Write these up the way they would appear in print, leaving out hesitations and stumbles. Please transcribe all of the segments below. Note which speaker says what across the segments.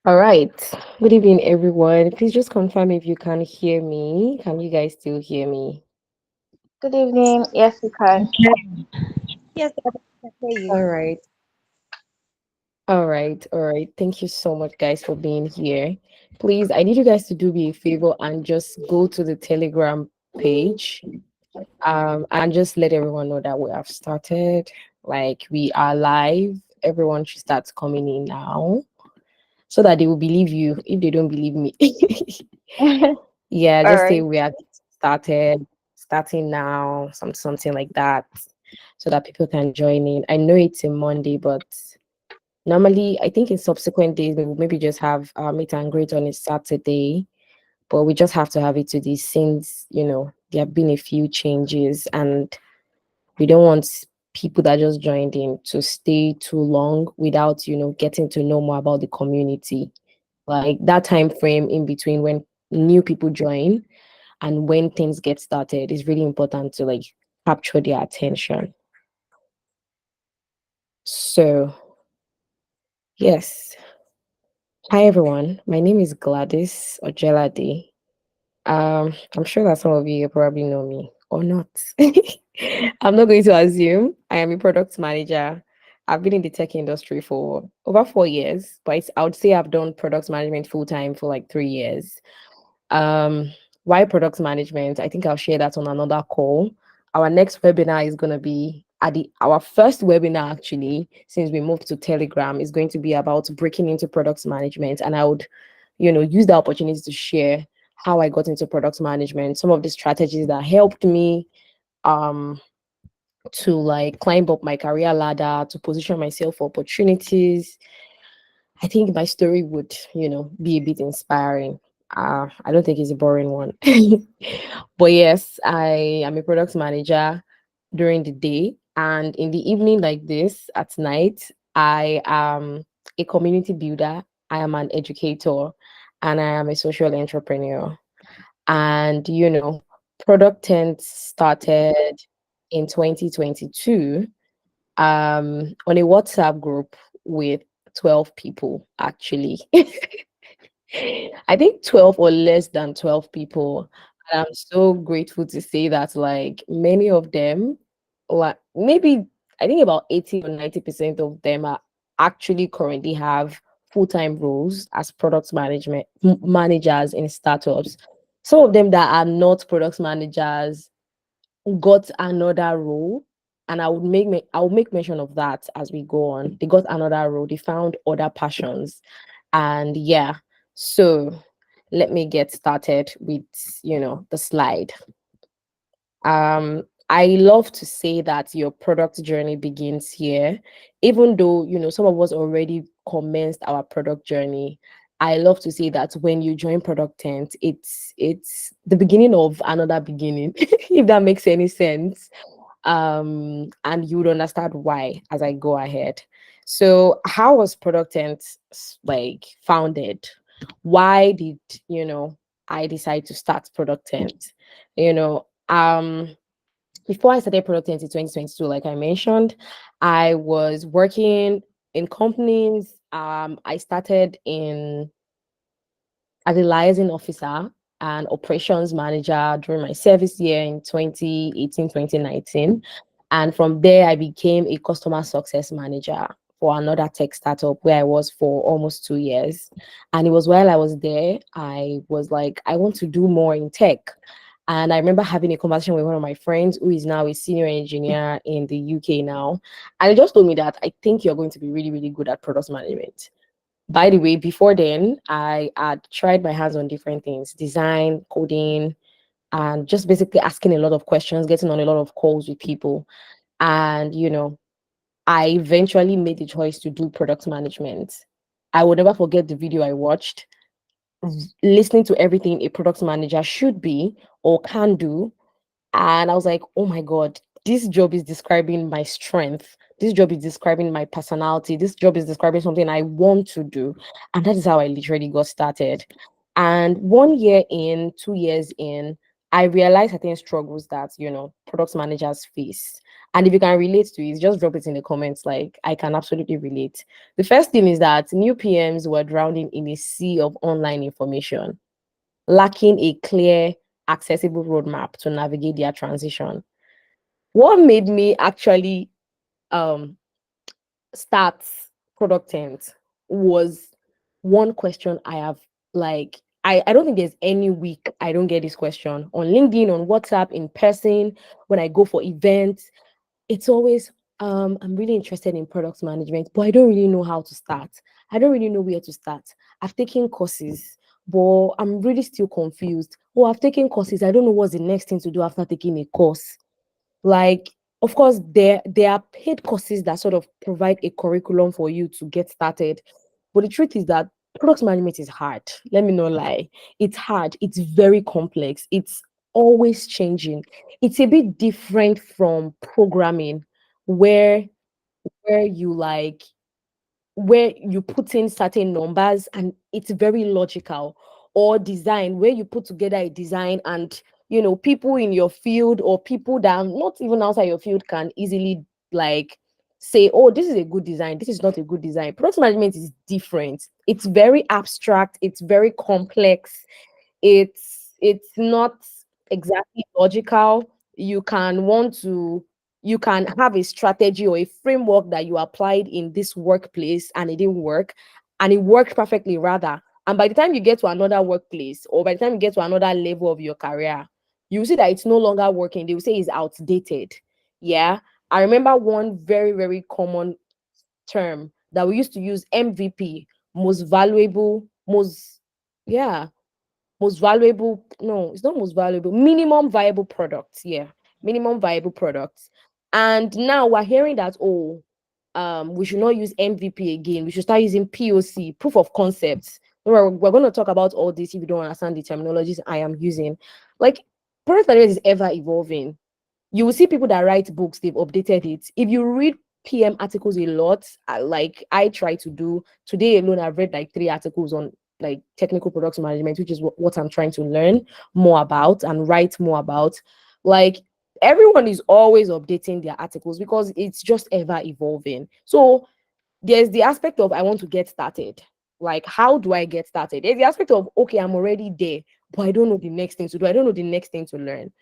Speaker 1: All right. Good evening, everyone. Please just confirm if you can hear me. Can you guys still hear me?
Speaker 2: Good evening. Yes, you can.
Speaker 3: Yes, I can hear you.
Speaker 1: All right. All right. All right. Thank you so much, guys, for being here. Please, I need you guys to do me a favor and just go to the Telegram page and just let everyone know that we have started. Like, we are live. Everyone should start coming in now so that they will believe you if they don't believe me. Yeah,
Speaker 2: All
Speaker 1: just say
Speaker 2: right.
Speaker 1: we are starting now, something like that, so that people can join in. I know it's a Monday, but normally I think in subsequent days we will maybe just have our meet and greet on a Saturday, but we just have to have it today since there have been a few changes, and we don't want people that just joined in to stay too long without getting to know more about the community. Like that time frame in between when new people join and when things get started is really important to like capture their attention. So yes, hi everyone, my name is Gladys Ojelade. I'm sure that some of you probably know me or not. I'm not going to assume. I am a product manager. I've been in the tech industry for over 4 years, but I would say I've done product management full time for like 3 years. Um, why product management? I think I'll share that on another call. Our next webinar is going to be our first webinar actually, since we moved to Telegram, is going to be about breaking into product management. And I would, use the opportunity to share how I got into product management, some of the strategies that helped me um to like climb up my career ladder, to position myself for opportunities. I think my story would, be a bit inspiring. I don't think it's a boring one. But yes, I am a product manager during the day. And in the evening, like this, at night, I am a community builder. I am an educator and I am a social entrepreneur. And, Product 10 started in 2022 on a WhatsApp group with 12 people, actually. I think 12 or less than 12 people. And I'm so grateful to say that, like, many of them, like, maybe I think about 80 or 90% of them are actually currently have full-time roles as product managers in startups. Some of them that are not product managers got another role, and I will make mention of that as we go on. They got another role, they found other passions, and yeah. So let me get started with the slide. I love to say that your product journey begins here, even though some of us already commenced our product journey. I love to say that when you join Product Tent, it's the beginning of another beginning, if that makes any sense. And you would understand why as I go ahead. So, how was Product Tent like founded? Why did I decide to start Product Tent? You know, before I started Product Tent in 2022, like I mentioned, I was working in companies. I started in as a liaison officer and operations manager during my service year in 2018, 2019. And from there, I became a customer success manager for another tech startup where I was for almost 2 years. And it was while I was there, I was like, I want to do more in tech. And I remember having a conversation with one of my friends who is now a senior engineer in the UK now. And he just told me that I think you're going to be really, really good at product management. By the way, before then, I had tried my hands on different things, design, coding, and just basically asking a lot of questions, getting on a lot of calls with people. And, I eventually made the choice to do product management. I will never forget the video I watched, listening to everything a product manager should be or can do, and I was like, oh my God, this job is describing my strength. This job is describing my personality. This job is describing something I want to do. And that is how I literally got started. And 1 year in, 2 years in, I realized certain struggles that, product managers face. And if you can relate to it, just drop it in the comments. Like, I can absolutely relate. The first thing is that new PMs were drowning in a sea of online information, lacking a clear, accessible roadmap to navigate their transition. What made me actually um start product tent was one question I have, like, I don't think there's any week I don't get this question on LinkedIn, on WhatsApp, in person, when I go for events. It's always, I'm really interested in product management, but I don't really know how to start. I don't really know where to start. I've taken courses, but I'm really still confused. Oh, I've taken courses. I don't know what's the next thing to do after taking a course. Like, of course, there are paid courses that sort of provide a curriculum for you to get started. But the truth is that product management is hard. Let me not lie. It's hard. It's very complex. It's always changing. It's a bit different from programming, where where you like where you put in certain numbers and it's very logical, or design where you put together a design and people in your field or people that are not even outside your field can easily like say, oh, this is a good design, this is not a good design. Product management is different. It's very abstract, it's very complex, it's not exactly logical. You can have a strategy or a framework that you applied in this workplace and it didn't work, and it worked perfectly rather, and by the time you get to another workplace or by the time you get to another level of your career, you will see that it's no longer working. They will say it's outdated. Yeah, I remember one very, very common term that we used to use: MVP, most valuable, most yeah most valuable, no, it's not most valuable, minimum viable products. Yeah, minimum viable products. And now we're hearing that, oh, we should not use MVP again, we should start using POC, proof of concepts. We're going to talk about all this if you don't understand the terminologies I am using. Like, product management is ever evolving. You will see people that write books, they've updated it. If you read PM articles a lot, like I try to do today alone, I've read like 3 articles on like technical product management, which is what I'm trying to learn more about and write more about. Like, everyone is always updating their articles because it's just ever evolving. So there's the aspect of, I want to get started. Like, how do I get started? There's the aspect of, okay, I'm already there, but I don't know the next thing to do. I don't know the next thing to learn.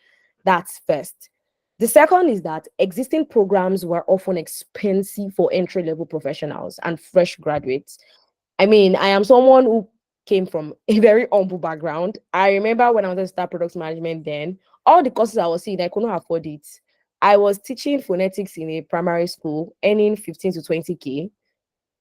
Speaker 1: That's first. The second is that existing programs were often expensive for entry level professionals and fresh graduates. I mean, I am someone who came from a very humble background. I remember when I was to start product management, then all the courses I was seeing, I could not afford it. I was teaching phonetics in a primary school, earning 15 to 20K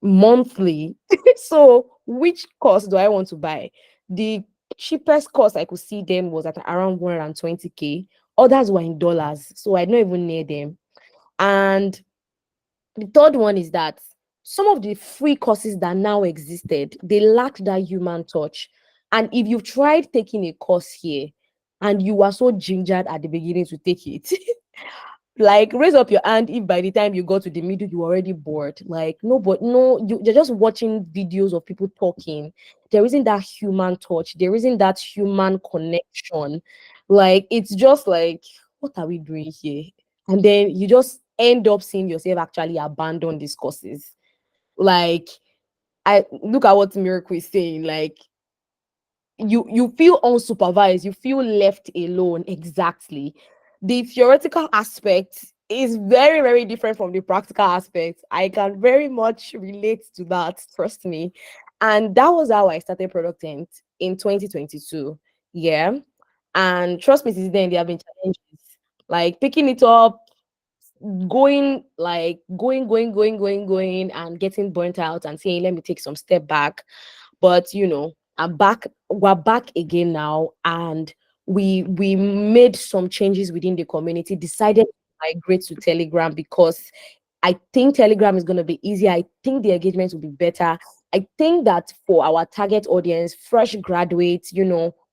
Speaker 1: monthly. So, which course do I want to buy? The cheapest course I could see then was at around 120K. Others were in dollars, so I don't even near them. And the third one is that some of the free courses that now existed, they lacked that human touch. And if you've tried taking a course here and you were so gingered at the beginning to take it, like, raise up your hand if by the time you go to the middle you're already bored. Like, no, but no, you're just watching videos of people talking. There isn't that human touch, there isn't that human connection. Like, it's just like, what are we doing here? And then you just end up seeing yourself actually abandon these courses. Like, I look at what Miracle is saying. Like, you feel unsupervised, you feel left alone. Exactly. The theoretical aspect is very, very different from the practical aspect. I can very much relate to that, trust me. And that was how I started Product Tent in 2022. Yeah. And trust me, since then there have been challenges, like picking it up, going and getting burnt out and saying, let me take some step back. But I'm back. We're back again now, and we made some changes within the community, decided to migrate to Telegram because I think Telegram is going to be easier. I think the engagement will be better. I think that for our target audience, fresh graduates,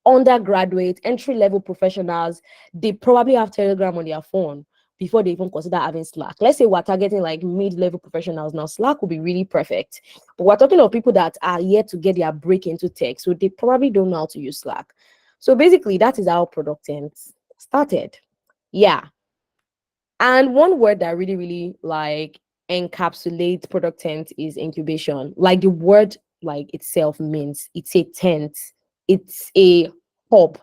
Speaker 1: undergraduate, entry level professionals, they probably have Telegram on their phone before they even consider having Slack. Let's say we're targeting like mid-level professionals now. Slack will be really perfect. But we're talking of people that are yet to get their break into tech, so they probably don't know how to use Slack. So basically, that is how Product Tent started. Yeah. And one word that really, really like encapsulates Product Tent is incubation. Like the word like itself means it's a tent, it's a hub,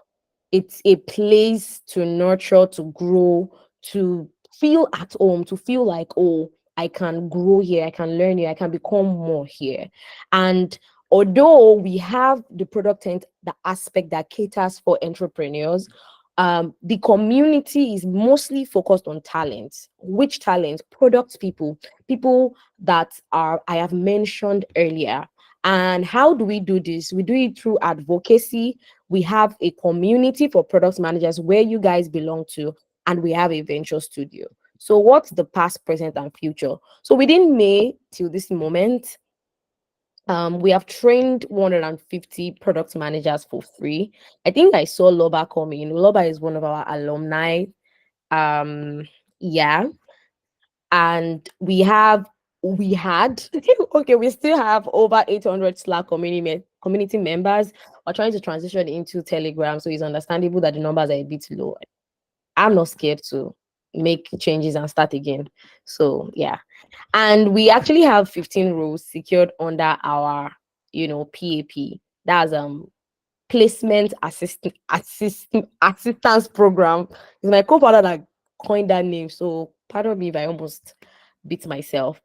Speaker 1: it's a place to nurture, to grow, to feel at home, to feel like, oh, I can grow here, I can learn here, I can become more here. And although we have the Product Tent, the aspect that caters for entrepreneurs, the community is mostly focused on talent. Which talent? Product people, people that are I have mentioned earlier. And how do we do this? We do it through advocacy. We have a community for product managers where you guys belong to, and we have a venture studio. So, what's the past, present, and future? So, within May till this moment, we have trained 150 product managers for free. I think I saw Loba come in. Loba is one of our alumni. Um, yeah, and we had okay, we still have over 800 Slack community members. We're trying to transition into Telegram, so it's understandable that the numbers are a bit low. I'm not scared to make changes and start again. So yeah, and we actually have 15 roles secured under our PAP. That's placement assistance program. It's my co-founder that coined that name, so pardon me if I almost beat myself.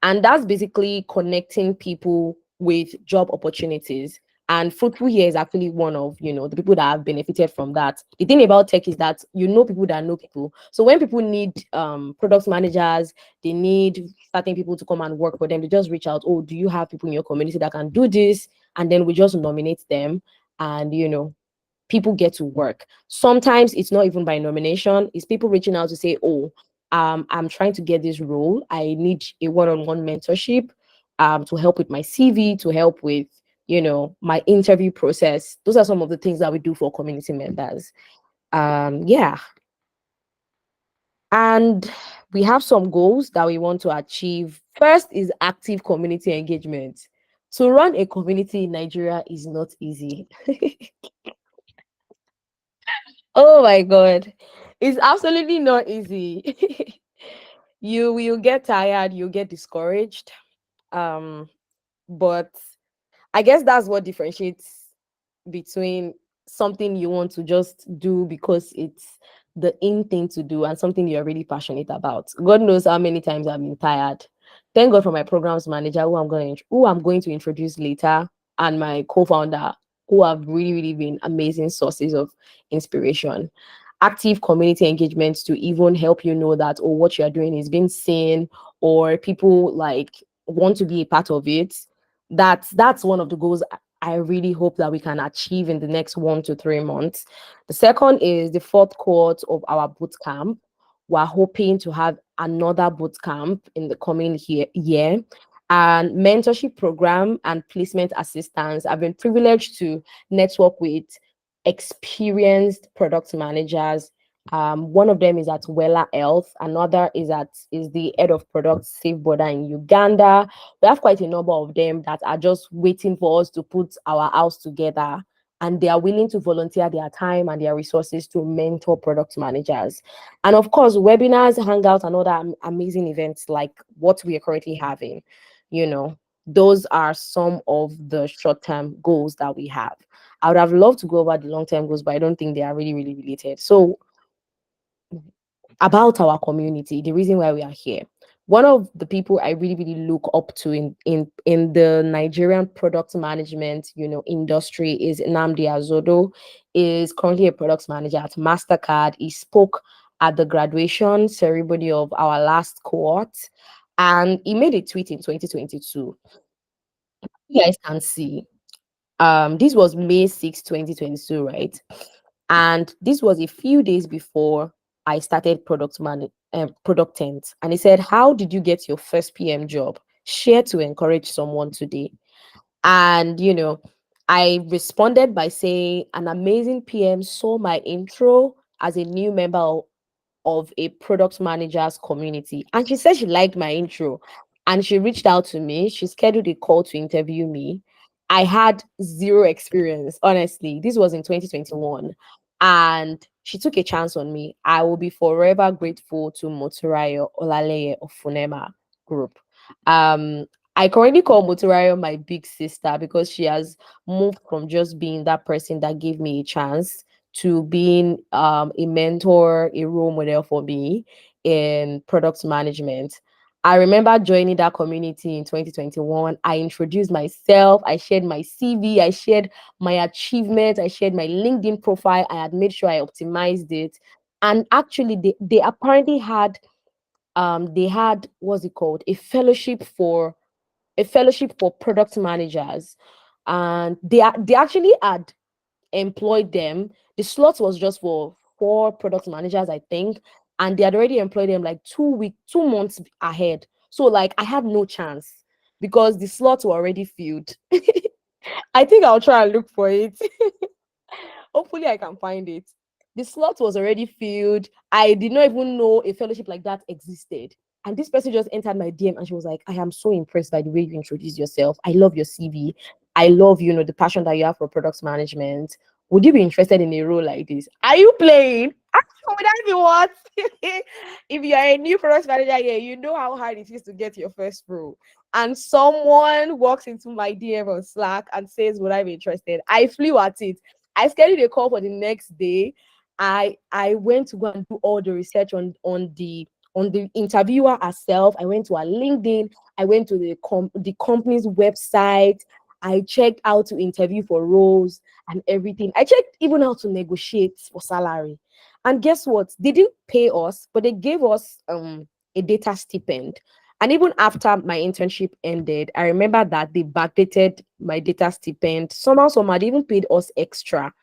Speaker 1: And that's basically connecting people with job opportunities. And Fruitful here is actually one of the people that have benefited from that. The thing about tech is that people that know people. So when people need product managers, they need certain people to come and work for them, they just reach out. Oh, do you have people in your community that can do this? And then we just nominate them, and people get to work. Sometimes it's not even by nomination, it's people reaching out to say, oh, I'm trying to get this role, I need a one-on-one mentorship, to help with my CV, to help with my interview process. Those are some of the things that we do for community members. Yeah. And we have some goals that we want to achieve. First is active community engagement. To run a community in Nigeria is not easy. Oh my God. It's absolutely not easy. You will get tired, you get discouraged. Um, but I guess that's what differentiates between something you want to just do because it's the in thing to do and something you're really passionate about. God knows how many times I've been tired. Thank God for my programs manager, who I'm going to introduce later, and my co-founder, who have really, really been amazing sources of inspiration. Active community engagements to even help you know that, oh, what you're doing is being seen, or people like want to be a part of it. That's one of the goals I really hope that we can achieve in the next 1 to 3 months. The second is the fourth cohort of our boot camp. We're hoping to have another boot camp in the coming year. And mentorship program and placement assistance. I've been privileged to network with experienced product managers. One of them is at Wella Health. Another is the head of product Safe Border in Uganda. We have quite a number of them that are just waiting for us to put our house together, and they are willing to volunteer their time and their resources to mentor product managers. And of course, webinars, hangouts, and other amazing events like what we are currently having. You know, those are some of the short-term goals that we have. I would have loved to go over the long-term goals, but I don't think they are really, really related. So about our community, the reason why we are here. One of the people I really, really look up to in the Nigerian product management, industry is Nnamdi Azodo. Is currently a product manager at Mastercard. He spoke at the graduation ceremony of our last cohort, and he made a tweet in 2022. You guys can see. This was May 6, 2022, right? And this was a few days before I started product tent. And he said, how did you get your first PM job? Share to encourage someone today. And I responded by saying an amazing PM saw my intro as a new member of a product managers community, and she said she liked my intro, and she reached out to me. She scheduled a call to interview me, I had zero experience, honestly. This was in 2021. And she took a chance on me. I will be forever grateful to Moturayo Olaleye of Funema Group. Um, I currently call Moturayo my big sister because she has moved from just being that person that gave me a chance to being a mentor, a role model for me in product management. I remember joining that community in 2021. I introduced myself, I shared my CV, I shared my achievements, I shared my LinkedIn profile. I had made sure I optimized it. And actually they apparently had they had what's it called? A fellowship for product managers. And they actually had employed them. The slot was just for 4 product managers, I think, and they had already employed them like 2 months ahead. So like I had no chance because the slots were already filled. I think I'll try and look for it. Hopefully, I can find it. The slot was already filled. I did not even know a fellowship like that existed. And this person just entered my DM and she was like, I am so impressed by the way you introduced yourself. I love your CV. I love, the passion that you have for product management. Would you be interested in a role like this? Are you playing? Would I be what? If you are a new product manager here, you know how hard it is to get your first role. And someone walks into my DM on Slack and says, would I be interested? I flew at it. I scheduled a call for the next day. I went to go and do all the research on the interviewer herself. I went to her LinkedIn. I went to the company's website. I checked how to interview for roles and everything. I checked even how to negotiate for salary. And guess what? They didn't pay us, but they gave us a data stipend. And even after my internship ended, I remember that they backdated my data stipend. Somehow, they even paid us extra.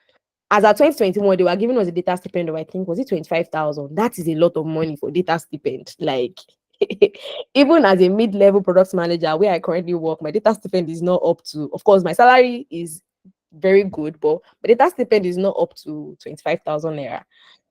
Speaker 1: As at 2021, they were giving us a data stipend of, I think, was it 25,000? That is a lot of money for data stipend. Like, even as a mid-level product manager where I currently work, my data stipend is not up to, of course, my salary is very good, but my data stipend is not up to 25,000 naira.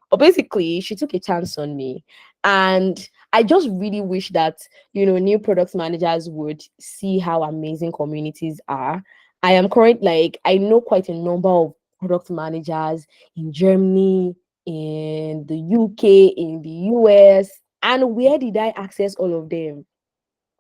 Speaker 1: But basically, she took a chance on me. And I just really wish that, new product managers would see how amazing communities are. I know quite a number of product managers in Germany, in the UK, in the US. And where did I access all of them?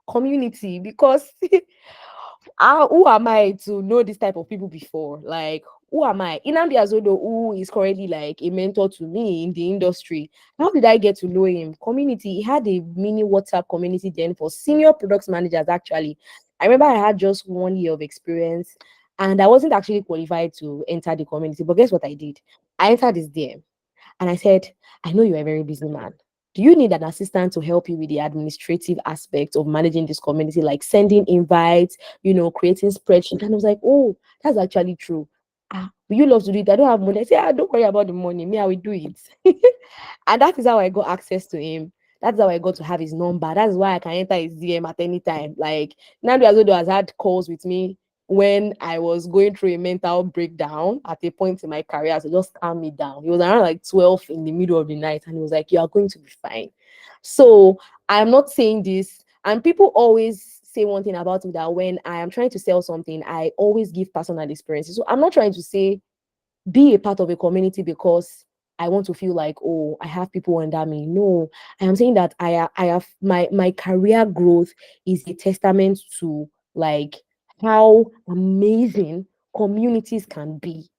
Speaker 1: Community, because who am I to know this type of people before? Like, who am I? Inamdi Azodo, who is currently like a mentor to me in the industry. How did I get to know him? Community. He had a mini WhatsApp community then for senior product managers, actually. I remember I had just 1 year of experience and I wasn't actually qualified to enter the community. But guess what I did? I entered this DM. And I said, I know you're a very busy man. Do you need an assistant to help you with the administrative aspect of managing this community, like sending invites, creating spreadsheets? And I was like, oh, that's actually true. Will you love to do it? I don't have money. I said, don't worry about the money. Me, I will do it. And that is how I got access to him. That's how I got to have his number. That's why I can enter his DM at any time. Like, Nando Azodo has had calls with me when I was going through a mental breakdown at a point in my career to just calm me down. It was around like 12 in the middle of the night, and he was like, you are going to be fine. So I'm not saying this, and people always say one thing about me that when I am trying to sell something, I always give personal experiences. So I'm not trying to say be a part of a community because I want to feel like, oh, I have people under me. No, I am saying that I have my career growth is a testament to like how amazing communities can be.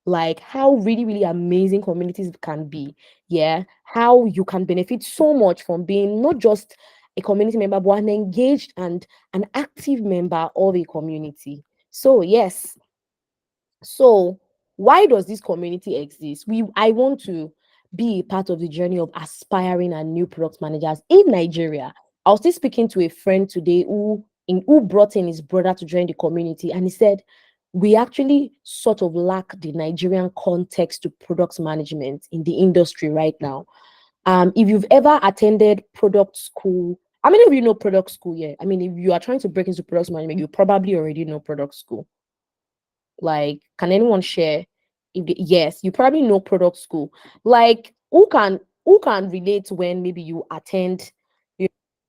Speaker 1: Like how really, really amazing communities can be. Yeah. How you can benefit so much from being not just a community member, but an engaged and an active member of a community. So yes, so why does this community exist? I want to be a part of the journey of aspiring and new product managers in Nigeria. I was still speaking to a friend today who brought in his brother to join the community, and he said we actually sort of lack the Nigerian context to product management in the industry right now. If you've ever attended product school, how many of you know product school? Yeah, I mean, if you are trying to break into product management, you probably already know product school. Like, can anyone share? Yes, you probably know product school. Like, who can relate when maybe you attend?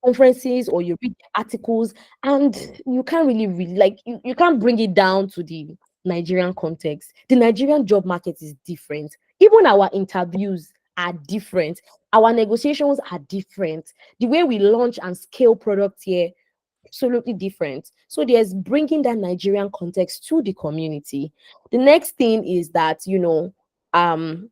Speaker 1: conferences or you read articles, and you can't really read, like you can't bring it down to the Nigerian context. The Nigerian job market is different. Even our interviews are different. Our negotiations are different. The way we launch and scale products here, absolutely different. So there's bringing that Nigerian context to the community. The next thing is that, um,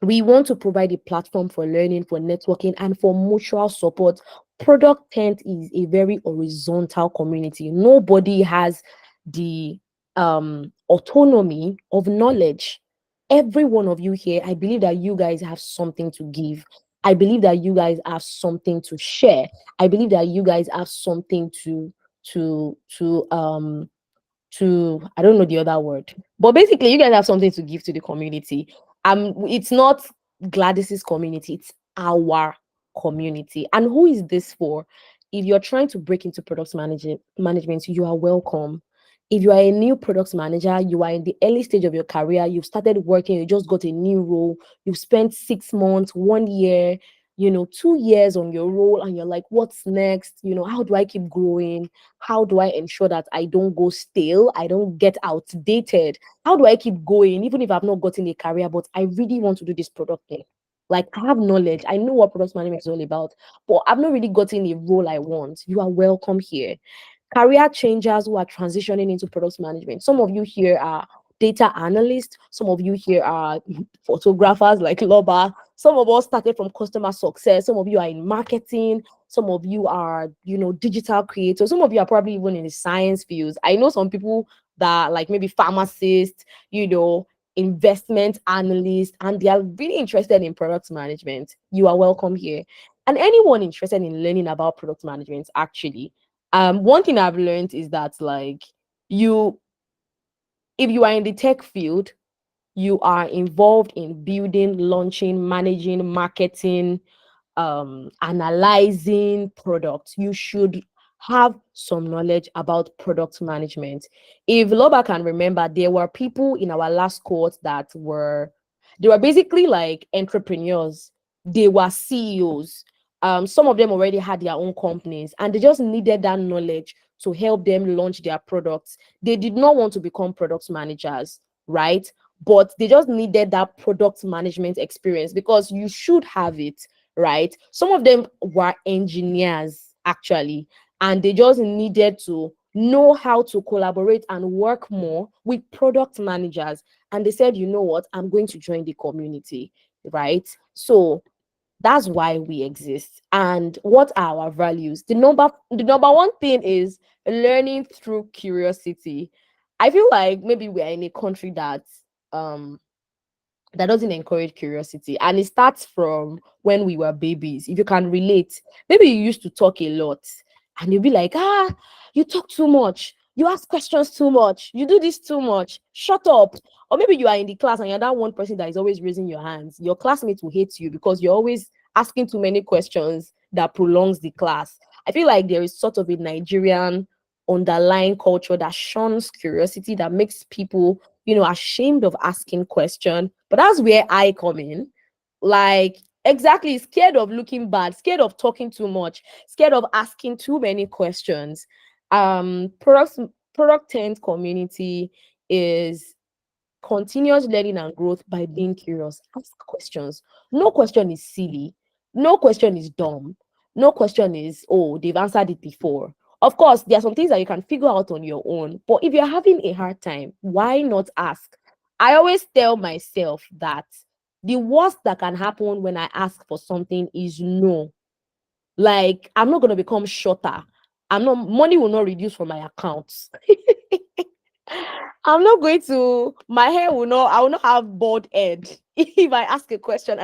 Speaker 1: we want to provide a platform for learning, for networking, and for mutual support. Product Tent is a very horizontal community. Nobody has the autonomy of knowledge. Every one of you here, I believe that you guys have something to give. I believe that you guys have something to share. I believe that you guys have something to to um I don't know the other word, but basically you guys have something to give to the community. It's not Gladys's community, it's our community. And who is this for? If you're trying to break into management, you are welcome. If you are a new product manager, you are in the early stage of your career, you've started working, you just got a new role, you've spent 6 months, 1 year, 2 years on your role, and you're like, what's next? How do I keep growing? How do I ensure that I don't go stale? I don't get outdated? How do I keep going, even if I've not gotten a career, but I really want to do this product thing? Like, I have knowledge, I know what product management is all about, but I've not really gotten a role I want. You are welcome here. Career changers who are transitioning into product management. Some of you here are data analysts. Some of you here are photographers like Loba. Some of us started from customer success. Some of you are in marketing. Some of you are, digital creators. Some of you are probably even in the science fields. I know some people that like maybe pharmacists, investment analysts, and they are really interested in product management. You are welcome here. And anyone interested in learning about product management, actually, one thing I've learned is that, like, you if you are in the tech field, you are involved in building, launching, managing, marketing, analyzing products. You should have some knowledge about product management. If Loba can remember, there were people in our last cohort that they were basically like entrepreneurs. They were CEOs. Some of them already had their own companies, and they just needed that knowledge to help them launch their products. They did not want to become product managers, right? But they just needed that product management experience, because you should have it, right? Some of them were engineers, actually, and they just needed to know how to collaborate and work more with product managers. And they said, you know what, I'm going to join the community, right? So that's why we exist. And what are our values? The number one thing is learning through curiosity. I feel like maybe we are in a country um that doesn't encourage curiosity, and it starts from when we were babies. If you can relate, maybe you used to talk a lot, and you'll be like, you talk too much, you ask questions too much, you do this too much, shut up. Or maybe you are in the class and you're that one person that is always raising your hands. Your classmates will hate you because you're always asking too many questions that prolongs the class. I feel like there is sort of a Nigerian underlying culture that shuns curiosity, that makes people, ashamed of asking question. But that's where I come in. Like, exactly, scared of looking bad, scared of talking too much, scared of asking too many questions. Product Tent community is continuous learning and growth by being curious. Ask questions. No question is silly. No question is dumb. No question is, oh, they've answered it before. Of course, there are some things that you can figure out on your own. But if you're having a hard time, why not ask? I always tell myself that the worst that can happen when I ask for something is no. Like, I'm not going to become shorter. Money will not reduce from my accounts. I'm not going to, my hair will not, I will not have bald head if I ask a question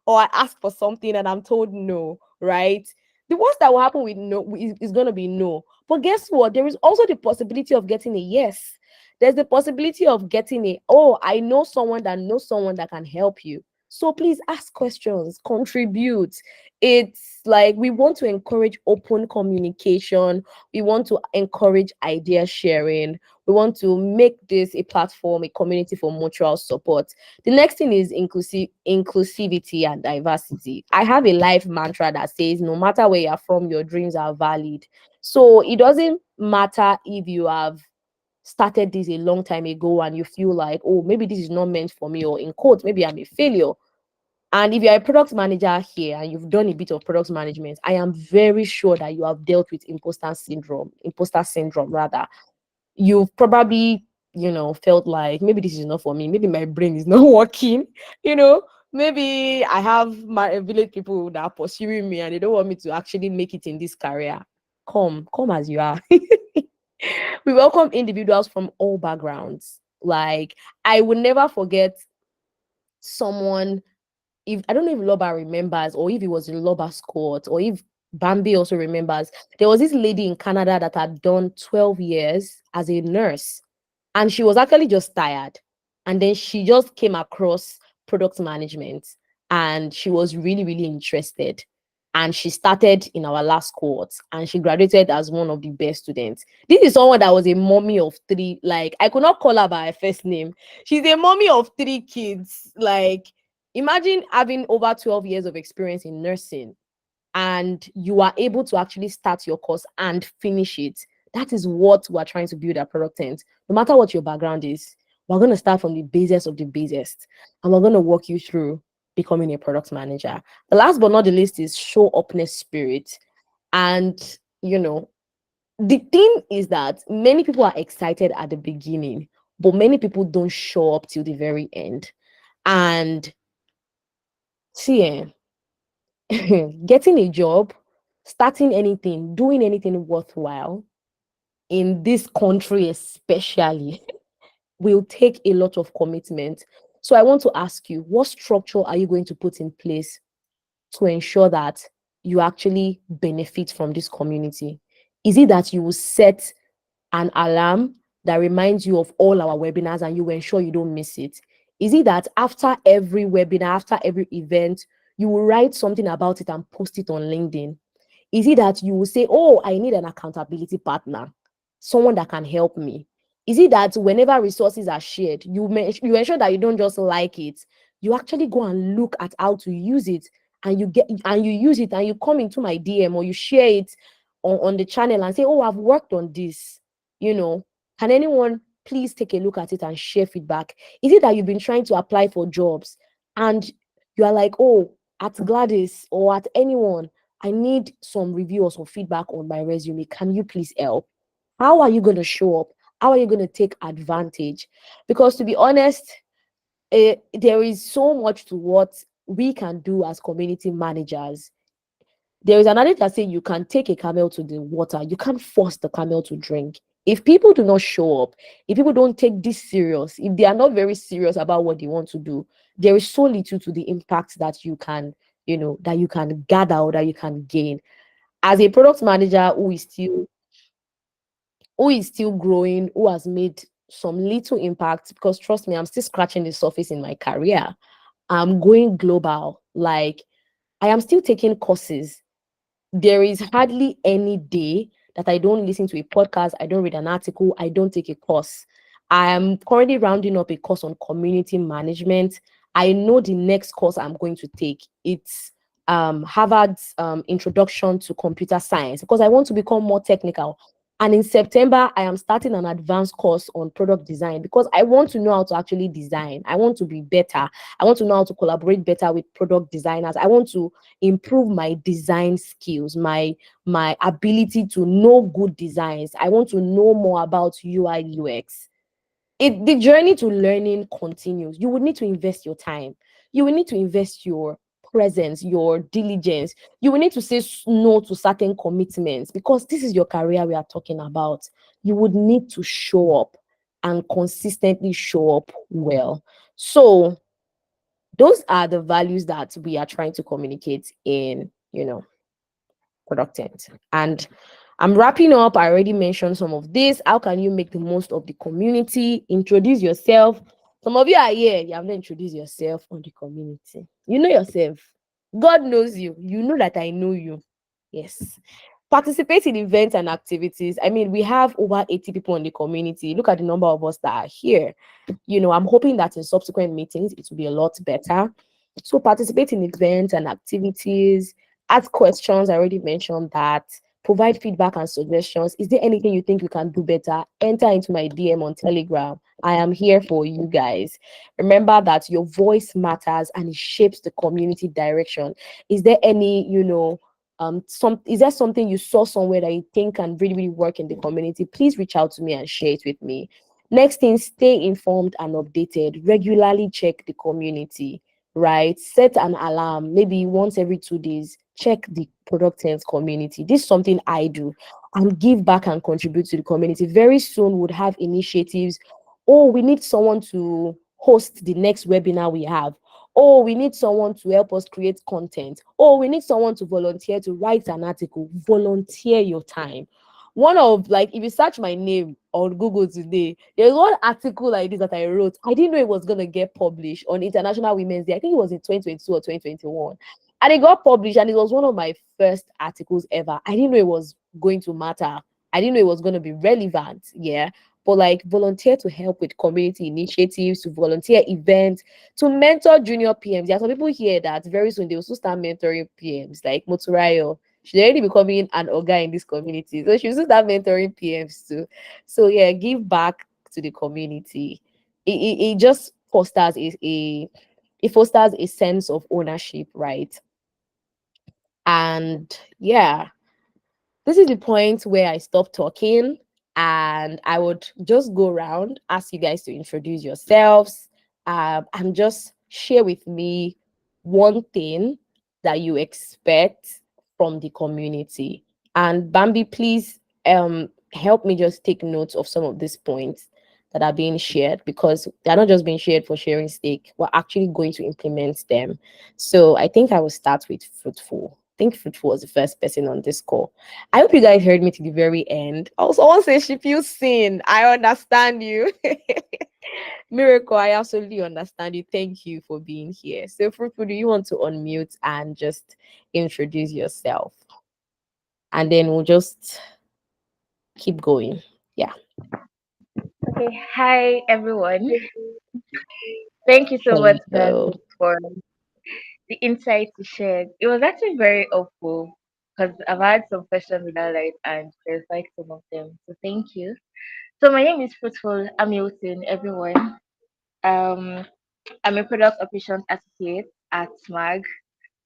Speaker 1: or I ask for something and I'm told no, right? The worst that will happen with no is going to be no. But guess what? There is also the possibility of getting a yes. There's the possibility of getting oh, I know someone that knows someone that can help you. So please ask questions, contribute. It's like we want to encourage open communication. We want to encourage idea sharing. We want to make this a platform, a community for mutual support. The next thing is inclusivity and diversity. I have a life mantra that says no matter where you're from, your dreams are valid. So it doesn't matter if you have started this a long time ago and you feel like, oh, maybe this is not meant for me, or in quotes, maybe I'm a failure. And if you're a product manager here and you've done a bit of product management, I am very sure that you have dealt with imposter syndrome rather. You've probably, felt like maybe this is not for me, maybe my brain is not working, you know, maybe I have my village people that are pursuing me and they don't want me to actually make it in this career. Come as you are. We welcome individuals from all backgrounds. Like, I will never forget someone, if I don't know if Loba remembers, or if it was in Loba squad, or if Bambi also remembers, there was this lady in Canada that had done 12 years as a nurse, and she was actually just tired. And then she just came across product management, and she was really, really interested. And she started in our last cohort, and she graduated as one of the best students. This is someone that was a mommy of three. Like, I could not call her by her first name. She's a mommy of three kids. Like, imagine having over 12 years of experience in nursing and you are able to actually start your course and finish it. That is what we're trying to build at Product Tent. No matter what your background is, we're going to start from the basest of the basest and we're going to walk you through becoming a product manager. The last but not the least is show upness spirit. And, the thing is that many people are excited at the beginning, but many people don't show up till the very end. And see, getting a job, starting anything, doing anything worthwhile in this country, especially, will take a lot of commitment. So I want to ask you, what structure are you going to put in place to ensure that you actually benefit from this community? Is it that you will set an alarm that reminds you of all our webinars and you will ensure you don't miss it? Is it that after every webinar, after every event, you will write something about it and post it on LinkedIn? Is it that you will say, oh, I need an accountability partner, someone that can help me? Is it that whenever resources are shared, you ensure that you don't just like it, you actually go and look at how to use it, and you use it and you come into my DM or you share it on the channel and say, oh, I've worked on this, you know, can anyone please take a look at it and share feedback? Is it that you've been trying to apply for jobs and you are like, oh, at Gladys or at anyone, I need some review or some feedback on my resume. Can you please help? How are you going to show up? How are you going to take advantage? Because to be honest, there is so much to what we can do as community managers. There is an adage that says you can take a camel to the water, you can't force the camel to drink. If people do not show up, if people don't take this serious, if they are not very serious about what they want to do, there is so little to the impact that you can, that you can gather or that you can gain. As a product manager who is still growing, who has made some little impact, because trust me, I'm still scratching the surface in my career. I'm going global. Like, I am still taking courses. There is hardly any day that I don't listen to a podcast, I don't read an article, I don't take a course. I am currently rounding up a course on community management. I know the next course I'm going to take. It's Harvard's Introduction to Computer Science, because I want to become more technical. And in September, I am starting an advanced course on product design because I want to know how to actually design. I want to be better. I want to know how to collaborate better with product designers. I want to improve my design skills, my ability to know good designs. I want to know more about UI UX. The journey to learning continues. You would need to invest your time. You will need to invest your presence, your diligence. You will need to say no to certain commitments because this is your career we are talking about. You would need to show up and consistently show up well. So those are the values that we are trying to communicate in, Product Tent. And I'm wrapping up. I already mentioned some of this. How can you make the most of the community? Introduce yourself. Some of you are here, you have not introduced yourself on the community. You know yourself. God knows you. You know that I know you. Yes. Participate in events and activities. I mean, we have over 80 people in the community. Look at the number of us that are here. I'm hoping that in subsequent meetings it will be a lot better. So participate in events and activities, ask questions. I already mentioned that. Provide feedback and suggestions. Is there anything you think we can do better? Enter into my DM on Telegram. I am here for you guys. Remember that your voice matters and it shapes the community direction. Is there any, is there something you saw somewhere that you think can really, really work in the community? Please reach out to me and share it with me. Next thing, stay informed and updated. Regularly check the community, right? Set an alarm, maybe once every 2 days. Check the Product Sense community. This is something I do, and give back and contribute to the community. Very soon, would have initiatives. Oh, we need someone to host the next webinar we have. Oh, we need someone to help us create content. Oh, we need someone to volunteer to write an article. Volunteer your time. One of, like, if you search my name on Google today, there's one article like this that I wrote. I didn't know it was gonna get published on International Women's Day. I think it was in 2022 or 2021. And it got published, and it was one of my first articles ever. I didn't know it was going to matter. I didn't know it was going to be relevant. Yeah. But like, volunteer to help with community initiatives, to volunteer events, to mentor junior PMs. There are some people here that very soon they will also start mentoring PMs, like Moturayo. She's already becoming an organ in this community. So she'll start mentoring PMs too. So yeah, give back to the community. It just fosters it fosters a sense of ownership, right? And yeah, this is the point where I stop talking and I would just go around, ask you guys to introduce yourselves, and just share with me one thing that you expect from the community. And Bambi, please help me just take notes of some of these points that are being shared, because they're not just being shared for sharing sake. We're actually going to implement them. So I think I will start with Fruitful. I think Fruitful was the first person on this call. I hope you guys heard me to the very end. Also, someone says she feels seen. I understand you. Miracle, I absolutely understand you. Thank you for being here. So, Fruitful, do you want to unmute and just introduce yourself? And then we'll just keep going. Yeah.
Speaker 2: Okay, hi everyone. Thank you so much,
Speaker 1: Hello.
Speaker 2: Gladys, for the insights you shared. It was actually very helpful because I've had some questions with that light and there's like some of them. So thank you. So my name is Fruitful Hamilton, everyone. Um, I'm a product operations associate at SMAG.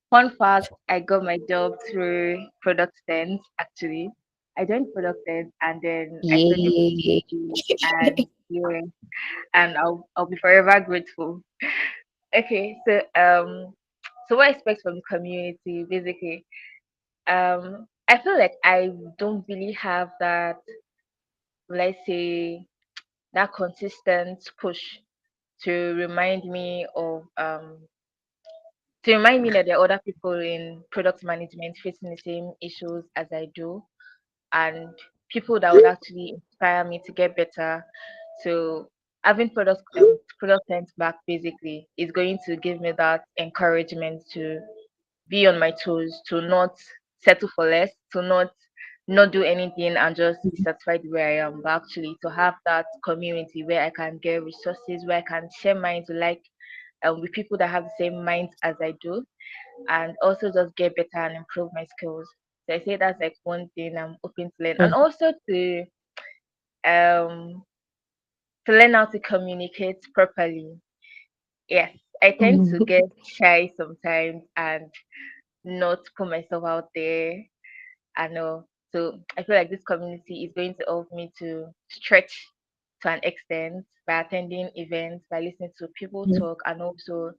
Speaker 2: Fun fact, I got my job through Product Sense actually. I joined Product Sense and then I saw the
Speaker 1: Yay.
Speaker 2: opportunity and yeah, and I'll be forever grateful. Okay, so what I expect from the community basically, I feel like I don't really have that, let's say, that consistent push to remind me of that there are other people in product management facing the same issues as I do, and people that would actually inspire me to get better. So having product sense back basically is going to give me that encouragement to be on my toes, to not settle for less, to not do anything and just be satisfied where I am, but actually to have that community where I can get resources, where I can share minds with people that have the same minds as I do, and also just get better and improve my skills. So I say that's like one thing I'm hoping to learn, and also um to learn how to communicate properly. Yes, I tend to get shy sometimes and not put myself out there. I know. So I feel like this community is going to help me to stretch to an extent by attending events, by listening to people talk, and also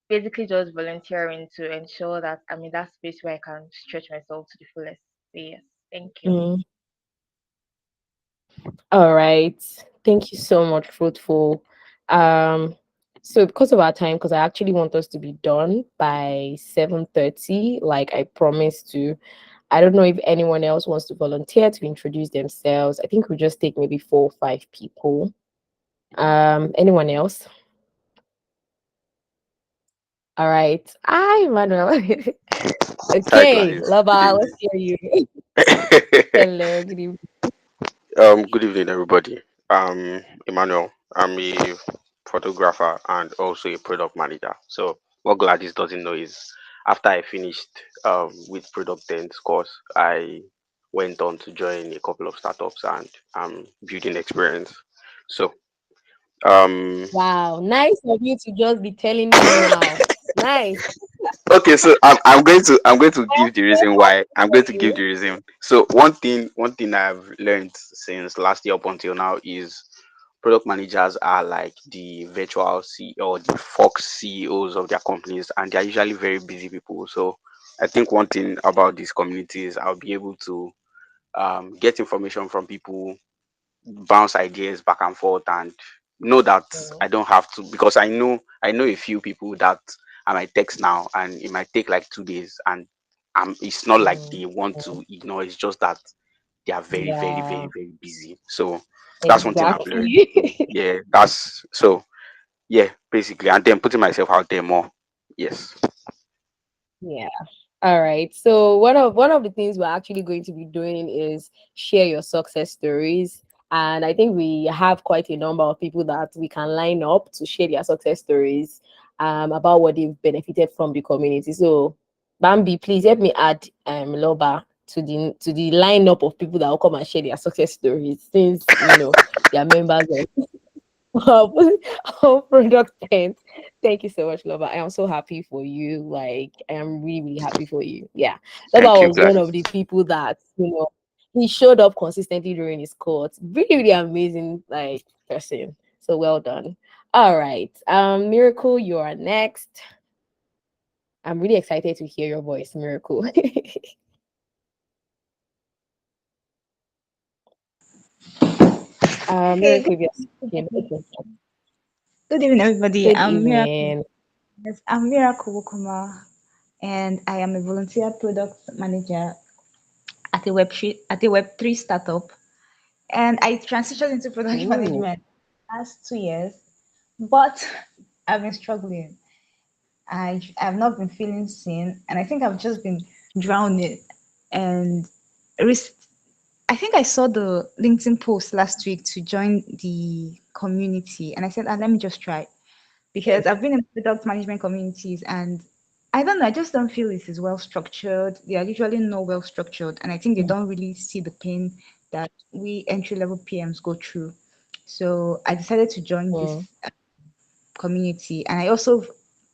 Speaker 2: basically just volunteering to ensure that I'm in that space where I can stretch myself to the fullest. So yes, thank you.
Speaker 1: Mm. All right. Thank you so much, Fruitful. Um, so because of our time, because I actually want us to be done by 7:30, like I promised to. I don't know if anyone else wants to volunteer to introduce themselves. I think we'll just take maybe 4 or 5 people. Anyone else? All right. Hi, Manuel.
Speaker 4: Hi,
Speaker 1: Okay,
Speaker 4: Gladys. Good
Speaker 1: Loba, let's
Speaker 4: evening.
Speaker 1: hear you. Hello, good evening.
Speaker 4: Good evening, everybody. Emmanuel. I'm a photographer and also a product manager. So, what Gladys doesn't know is after I finished with Product 10's course, I went on to join a couple of startups and building experience. So, um,
Speaker 1: Wow, nice of you to just be telling me now. Nice.
Speaker 4: okay, so I'm going to
Speaker 1: I'm
Speaker 4: give the
Speaker 1: so
Speaker 4: reason why.
Speaker 1: happy
Speaker 4: I'm
Speaker 1: for
Speaker 4: going to give
Speaker 1: you.
Speaker 4: the reason. So one thing I've learned since last year up until now is product managers are like the virtual CEO or the Fox CEOs of their companies, and they're usually very busy people. So I think one thing about these communities, I'll be able to get information from people, bounce ideas back and forth, and know that I
Speaker 1: Mm,
Speaker 4: don't have to, because I know a few people that I might text now and it might take like 2 days, and it's not like
Speaker 1: mm,
Speaker 4: they want
Speaker 1: mm.
Speaker 4: to ignore. It's just that they are very, very, very,
Speaker 1: Yeah,
Speaker 4: very busy. So that's one thing I've learned. So
Speaker 1: exactly.
Speaker 4: yeah, that's so yeah, basically, and then putting myself out there more. Yes.
Speaker 1: Yeah. All right. So one of the things we're actually going to be doing is share your success stories. And I think we have quite a number of people that we can line up to share their success stories about what they've benefited from the community. So Bambi, please help me add Loba to the lineup of people that will come and share their success stories since they are members of product tent. Thank you so much, Loba. I am so happy for you. Like, I am really, really happy for you. Yeah.
Speaker 4: Thank
Speaker 1: Loba
Speaker 4: you,
Speaker 1: was one of
Speaker 4: Gladys.
Speaker 1: the people that, he showed up consistently during his course. Really, really amazing, like, person. So well done. All right. Miracle, you are next. I'm really excited to hear your voice, Miracle.
Speaker 3: Okay,
Speaker 1: Miracle, yes. Okay,
Speaker 3: good evening, everybody.
Speaker 1: good
Speaker 3: I'm Miracle.
Speaker 1: evening.
Speaker 3: Yes, I'm Miracle Wukuma, and I am a volunteer product manager at a Web3 startup. And I transitioned into product
Speaker 1: Ooh.
Speaker 3: management last 2 years, but I've been struggling. I have not been feeling seen, and I think I've just been drowning. And rec- I think I saw the LinkedIn post last week to join the community, and I said, let me just try because I've been in product management communities, and I don't know, I just don't feel it is well structured. They are usually not well structured, and I think they don't really see the pain that we entry level PMs go through. So I decided to join this
Speaker 1: Mm,
Speaker 3: community, and I also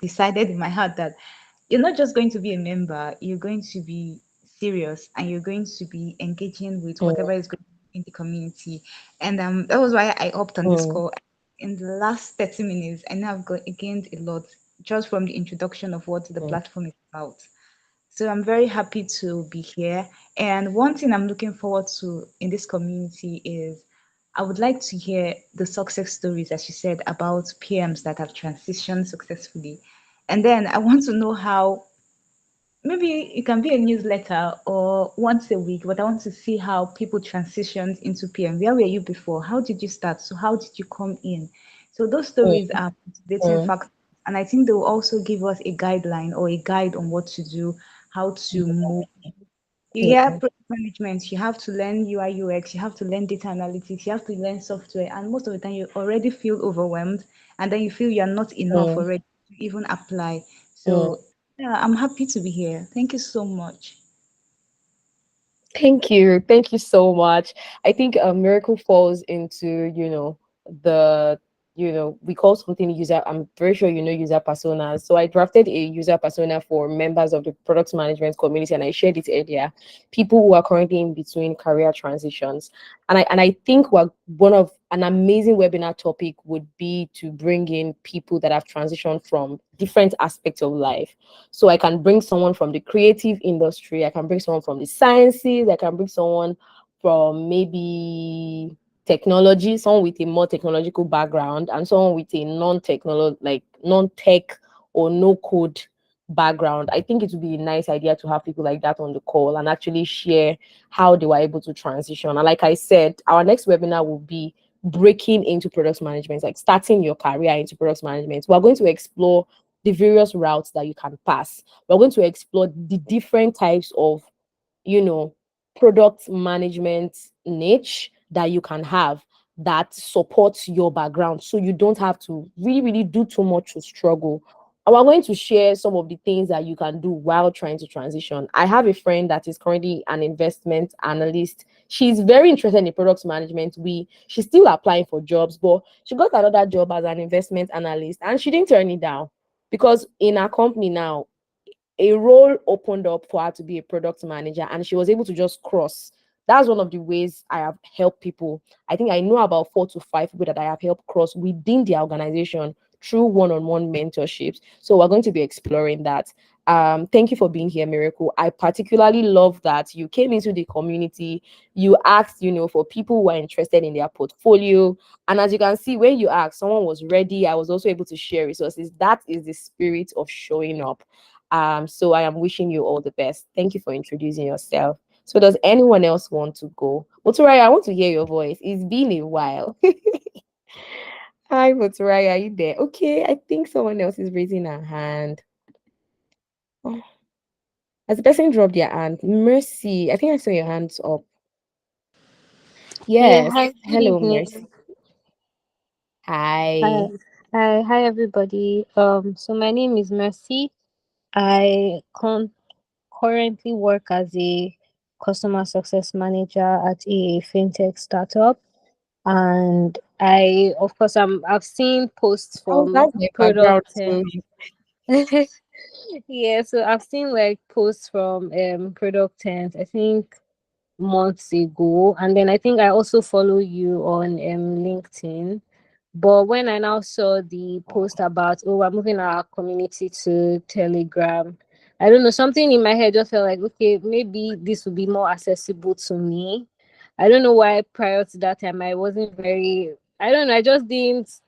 Speaker 3: decided in my heart that you're not just going to be a member, you're going to be serious and you're going to be engaging with
Speaker 1: mm,
Speaker 3: whatever is going on in the community. And that was why I opted on this
Speaker 1: mm,
Speaker 3: call. In the last 30 minutes, I know I've gained a lot just from the introduction of what the
Speaker 1: mm,
Speaker 3: platform is about. So I'm very happy to be here. And one thing I'm looking forward to in this community is I would like to hear the success stories, as you said, about PMs that have transitioned successfully. And then I want to know how maybe it can be a newsletter or once a week, but I want to see how people transitioned into PM. Where were you before? How did you start? So how did you come in? So those stories
Speaker 1: mm,
Speaker 3: are motivating
Speaker 1: mm.
Speaker 3: factors. And I think they will also give us a guideline or a guide on what to do, how to move. You hear
Speaker 1: Yeah.
Speaker 3: project management, you have to learn UI UX, you have to learn data analytics, you have to learn software, and most of the time you already feel overwhelmed, and then you feel you're not enough
Speaker 1: Mm,
Speaker 3: already to even apply.
Speaker 1: mm.
Speaker 3: So yeah, I'm happy to be here. Thank you so much.
Speaker 1: Thank you. Thank you so much. I think a miracle falls into, the, we call something user. I'm very sure user personas. So I drafted a user persona for members of the product management community and I shared it earlier. People who are currently in between career transitions. And I think what one of an amazing webinar topic would be to bring in people that have transitioned from different aspects of life. So I can bring someone from the creative industry, I can bring someone from the sciences, I can bring someone from maybe technology, someone with a more technological background, and someone with a non-tech or no code background. I think it would be a nice idea to have people like that on the call and actually share how they were able to transition. And like I said, our next webinar will be breaking into product management, like starting your career into product management, we're going to explore the various routes that you can pass. We're going to explore the different types of, you know, product management niche that you can have that supports your background, so you don't have to really do too much to struggle. And we're going to share some of the things that you can do while trying to transition. I have a friend that is currently an investment analyst. She's very interested in product management. She's still applying for jobs, but she got another job as an investment analyst and she didn't turn it down because in our company now, a role opened up for her to be a product manager and she was able to just cross. That's one of the ways I have helped people. I think I know about 4 to 5 people that I have helped cross within the organization through one-on-one mentorships. So we're going to be exploring that. Thank you for being here, Miracle. I particularly love that you came into the community. You asked, for people who are interested in their portfolio. And as you can see, when you asked, someone was ready. I was also able to share resources. That is the spirit of showing up. So I am wishing you all the best. Thank you for introducing yourself. So does anyone else want to go? Moturaya, I want to hear your voice. It's been a while. Hi, Moturaya, are you there? Okay, I think someone else is raising a hand. Oh, has the person dropped their hand? Mercy, I think I saw your hands up.
Speaker 5: Yeah,
Speaker 1: Yes.
Speaker 5: hi, good
Speaker 1: Hello,
Speaker 5: evening.
Speaker 1: Mercy.
Speaker 5: Hi,
Speaker 1: Hi.
Speaker 5: hi, everybody. So my name is Mercy. I currently work as a customer success manager at a fintech startup, and of course, I've seen posts
Speaker 1: Oh,
Speaker 5: from
Speaker 1: that's my background
Speaker 5: product.
Speaker 1: too.
Speaker 5: Yeah, so I've seen like posts from product tent. I think months ago, and then I think I also follow you on LinkedIn. But when I now saw the post about, oh, we're moving our community to Telegram, I don't know, something in my head just felt like, okay, maybe this would be more accessible to me. I don't know why prior to that time I wasn't very, I don't know, I just didn't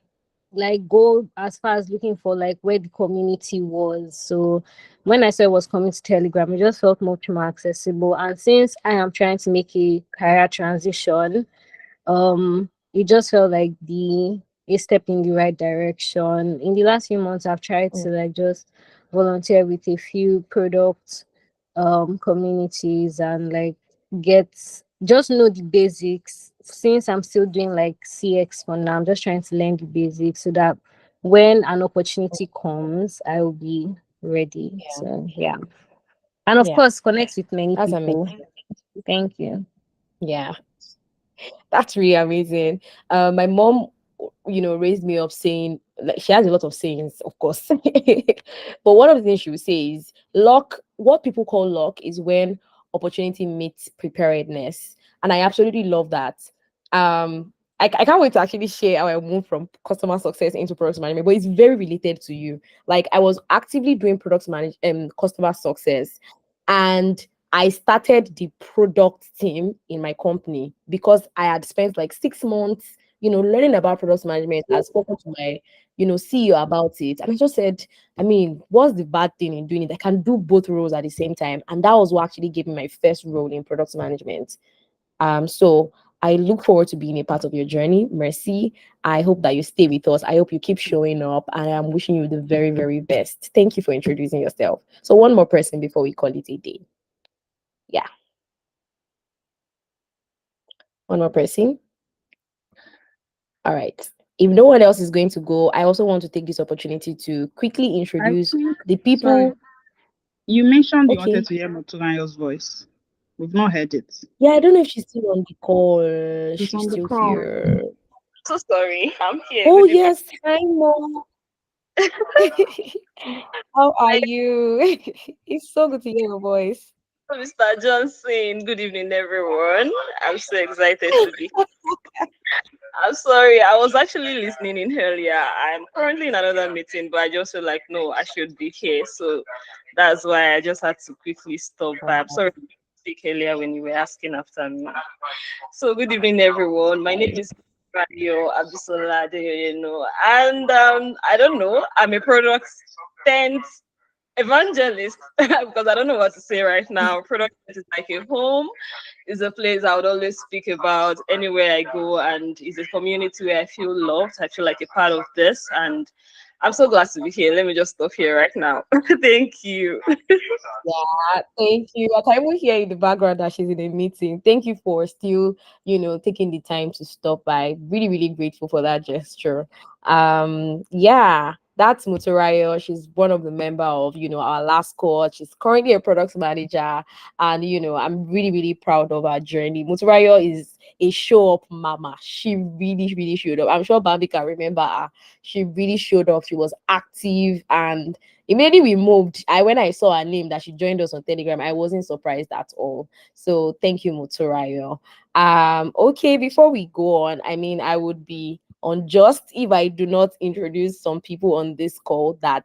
Speaker 5: like go as far as looking for like where the community was. So when I saw it was coming to Telegram, it just felt much more accessible. And since I am trying to make a career transition, it just felt like the a step in the right direction. In the last few months I've tried
Speaker 1: Mm,
Speaker 5: to like just volunteer with a few product communities and like get just know the basics. Since I'm still doing like CX for now, I'm just trying to learn the basics so that when an opportunity comes I will be ready.
Speaker 1: yeah,
Speaker 5: So yeah, and of
Speaker 1: yeah,
Speaker 5: course connect with many
Speaker 1: that's
Speaker 5: people.
Speaker 1: amazing.
Speaker 5: Thank you.
Speaker 1: Yeah. That's really amazing. My mom, raised me up saying, like, she has a lot of sayings, of course. But one of the things she would say is luck. What people call luck is when opportunity meets preparedness. And I absolutely love that. I can't wait to actually share how I moved from customer success into product management, but it's very related to you. Like I was actively doing customer success, and I started the product team in my company because I had spent like 6 months, learning about product management. I spoken to my, CEO about it. And I just said, I mean, what's the bad thing in doing it? I can do both roles at the same time. And that was what actually gave me my first role in product management. So I look forward to being a part of your journey. Mercy. I hope that you stay with us. I hope you keep showing up. And I'm wishing you the very, very best. Thank you for introducing yourself. So one more person before we call it a day. Yeah. One more person. All right. If no one else is going to go, I also want to take this opportunity to quickly
Speaker 6: I
Speaker 1: introduce
Speaker 6: think,
Speaker 1: the
Speaker 6: sorry,
Speaker 1: people.
Speaker 6: you mentioned you wanted
Speaker 1: Okay.
Speaker 6: to hear Motunrayo's voice. We've not heard it.
Speaker 1: Yeah, I don't know if she's still on the call.
Speaker 6: She's
Speaker 1: She's
Speaker 6: on the
Speaker 1: still
Speaker 6: call.
Speaker 1: here.
Speaker 2: So sorry, I'm here.
Speaker 1: Oh,
Speaker 2: Good evening.
Speaker 1: yes. Hi, Mom. How are you? It's so good to hear your voice.
Speaker 2: Mr. Johnson. Good evening, everyone. I'm so excited to be. I'm sorry, I was actually listening in earlier. I'm currently in another meeting, but I just feel like no, I should be here. So that's why I just had to quickly stop by. I'm sorry to speak earlier when you were asking after me. So good evening, everyone. My name is Radio Abisolade, and I don't know. I'm a product tent evangelist because I don't know what to say right now. Product is like a home.
Speaker 7: It's a place I would always speak about anywhere I go, and it's a community where I feel loved. I feel like a part of this, and I'm so glad to be here. Let me just stop here right now. Thank you.
Speaker 1: Thank you. I can even hear in the background that she's in a meeting. Thank you for still, taking the time to stop by. Really, really grateful for that gesture. Yeah, that's Muturayo. She's one of the member of, our last cohort. She's currently a product manager, and I'm really, really proud of her journey. Muturayo is a show up mama. She really, really showed up. I'm sure Bambi can remember her. She really showed up. She was active, and immediately we moved. When I saw her name that she joined us on Telegram, I wasn't surprised at all. So thank you, Muturayo. Okay, before we go on, I mean, I would be unjust if I do not introduce some people on this call that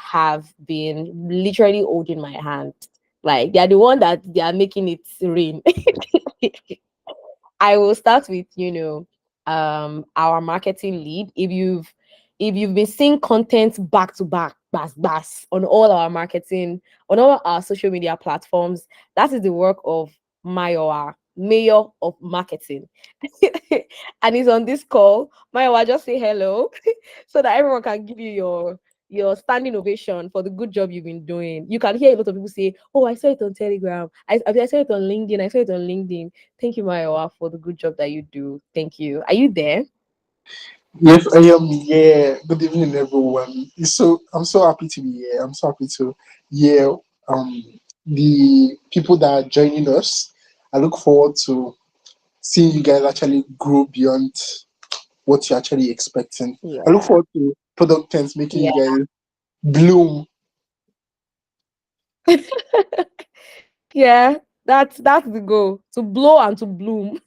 Speaker 1: have been literally holding my hand. Like they're the one that they are making it rain. I will start with, our marketing lead. If you've been seeing content back to back, bass on all our marketing, on all our social media platforms, that is the work of Mayowa, Mayor of Marketing. And he's on this call. Mayowa, just say hello so that everyone can give you your standing ovation for the good job you've been doing. You can hear a lot of people say, "Oh, I saw it on Telegram. I saw it on LinkedIn. I saw it on LinkedIn." Thank you, Mayowa, for the good job that you do. Thank you. Are you there?
Speaker 8: Yes, I am here. Good evening, everyone. I'm so happy to be here. I'm so happy to hear the people that are joining us. I look forward to seeing you guys actually grow beyond what you're actually expecting. I look
Speaker 1: Yeah.
Speaker 8: forward to product tense making
Speaker 1: Yeah.
Speaker 8: you guys bloom.
Speaker 1: Yeah. That's the goal. To blow and to bloom.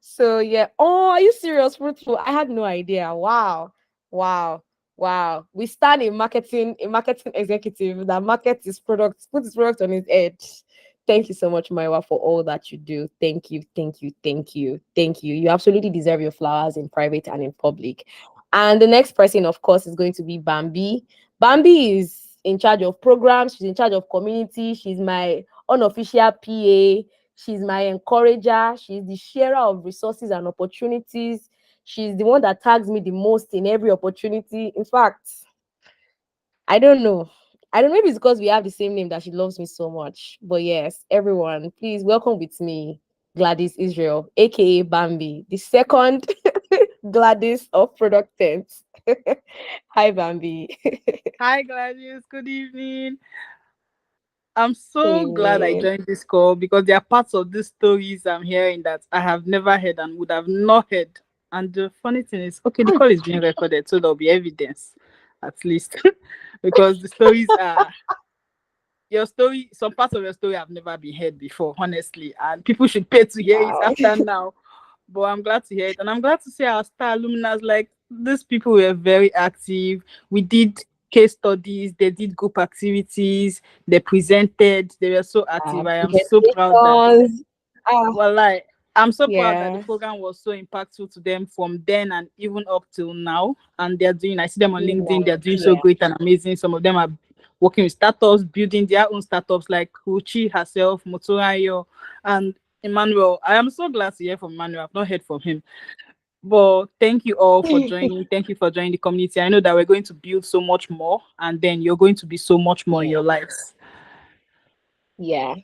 Speaker 1: So yeah. Oh, are you serious? Fruitful. I had no idea. Wow. Wow. Wow. We stand a marketing executive that markets his products, put his product on his edge. Thank you so much, Maiwa, for all that you do. Thank you, thank you, thank you, thank you. You absolutely deserve your flowers in private and in public. And the next person, of course, is going to be Bambi. Bambi is in charge of programs, she's in charge of community, she's my unofficial PA. She's my encourager. She's the sharer of resources and opportunities. She's the one that tags me the most in every opportunity. In fact, I don't know. I don't know if it's because we have the same name that she loves me so much. But yes, everyone, please welcome with me Gladys Israel, aka Bambi, the second Gladys of Product Tent. Hi, Bambi.
Speaker 6: Hi, Gladys. Good evening. I'm
Speaker 1: Good
Speaker 6: so glad I
Speaker 1: evening.
Speaker 6: joined this call because there are parts of these stories I'm hearing that I have never heard and would have not heard. And the funny thing is, okay, the call is being recorded, so there'll be evidence at least. Because the stories are your story, some parts of your story have never been heard before, honestly. And people should pay to hear it
Speaker 1: Wow.
Speaker 6: after now. But I'm glad to hear it. And I'm glad to see our star alumnas, like these people were very active. We did case studies, they did group activities, they presented, they were so active. I am so proud that
Speaker 1: Presentations. Ah,
Speaker 6: well, like I'm so proud that the
Speaker 1: yeah.
Speaker 6: program was so impactful to them from then and even up till now. And they're doing, I see them on LinkedIn, they're doing so
Speaker 1: Yeah.
Speaker 6: great and amazing. Some of them are working with startups, building their own startups like Ruchi herself, Moturayo, and Emmanuel. I am so glad to hear from Emmanuel. I've not heard from him. But thank you all for joining. Thank you for joining the community. I know that we're going to build so much more, and then you're going to be so much more in
Speaker 1: Yeah.
Speaker 6: your lives.
Speaker 1: Yeah.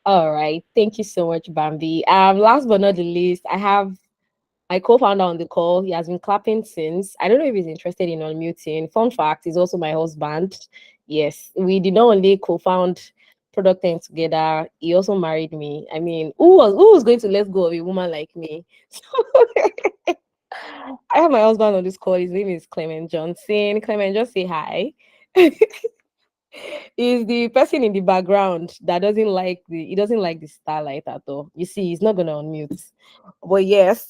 Speaker 1: All right. Thank you so much, Bambi. Last but not the least, I have my co-founder on the call. He has been clapping since. I don't know if he's interested in unmuting. Fun fact, he's also my husband. Yes, we did not only co-found Product Time together, he also married me. I mean, who was going to let go of a woman like me? So I have my husband on this call. His name is Clement Johnson. Clement, just say hi. Is the person in the background that doesn't like the starlight at all. You see, he's not gonna unmute. But yes,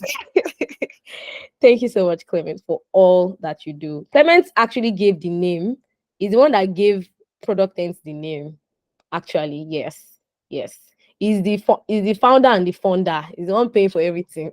Speaker 1: thank you so much, Clement, for all that you do. Clement actually gave the name. He's the one that gave Product Ends the name. Actually, yes, yes. He's the founder and the founder. He's the one paying for everything.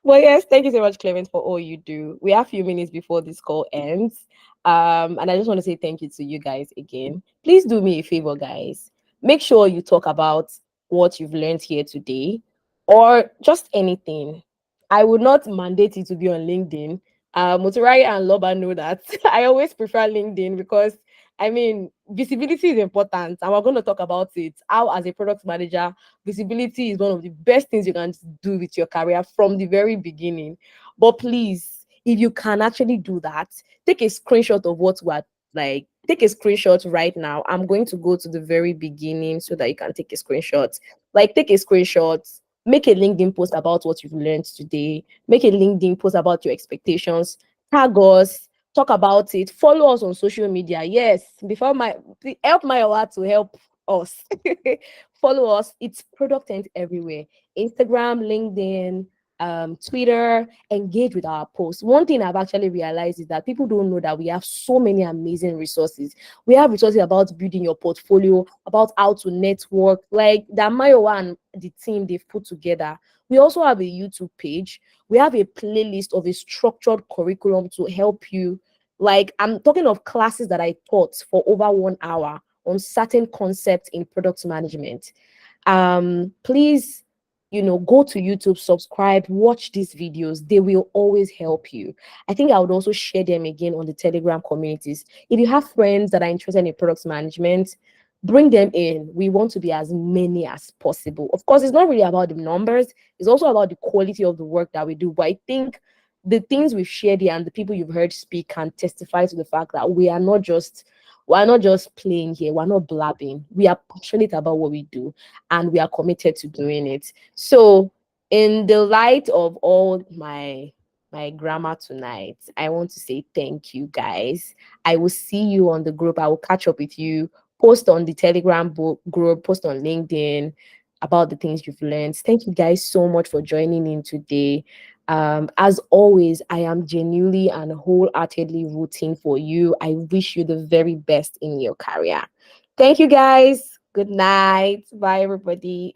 Speaker 1: Well, yes, thank you so much, Clement, for all you do. We have a few minutes before this call ends. And I just want to say thank you to you guys again. Please do me a favor, guys. Make sure you talk about what you've learned here today or just anything. I would not mandate it to be on LinkedIn. Motorai and Loba know that I always prefer LinkedIn because I mean visibility is important, and we're going to talk about it. How, as a product manager, visibility is one of the best things you can do with your career from the very beginning. But please, if you can actually do that, take a screenshot of what we're like. Take a screenshot right now. I'm going to go to the very beginning so that you can take a screenshot. Like, take a screenshot, make a LinkedIn post about what you've learned today, make a LinkedIn post about your expectations, tag us, talk about it, follow us on social media. Yes, before my help my award to help us. Follow us. It's product and everywhere. Instagram, LinkedIn, Twitter, engage with our posts. One thing I've actually realized is that people don't know that we have so many amazing resources. We have resources about building your portfolio, about how to network, like that Mayowa and the team they've put together. We also have a YouTube page. We have a playlist of a structured curriculum to help you. Like, I'm talking of classes that I taught for over 1 hour on certain concepts in product management. Please, go to YouTube, subscribe, watch these videos. They will always help you. I think I would also share them again on the Telegram communities. If you have friends that are interested in product management, bring them in. We want to be as many as possible. Of course, it's not really about the numbers, it's also about the quality of the work that we do. But I think the things we've shared here and the people you've heard speak can testify to the fact that we're not just playing here, we're not blabbing. We are passionate about what we do and we are committed to doing it. So, in the light of all my grammar tonight, I want to say thank you guys. I will see you on the group. I will catch up with you. Post on the Telegram group, post on LinkedIn about the things you've learned. Thank you guys so much for joining in today. As always, I am genuinely and wholeheartedly rooting for you. I wish you the very best in your career. Thank you guys. Good night. Bye, everybody.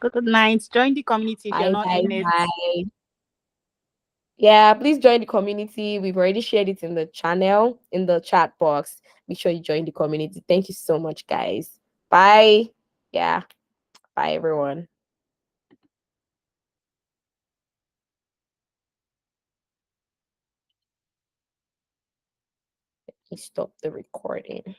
Speaker 6: Good night. Join the community if you're
Speaker 1: Bye,
Speaker 6: not
Speaker 1: bye,
Speaker 6: in it.
Speaker 1: bye. Yeah, please join the community. We've already shared it in the channel, in the chat box. Make sure you join the community. Thank you so much, guys. Bye. Yeah. Bye, everyone. Let me stop the recording.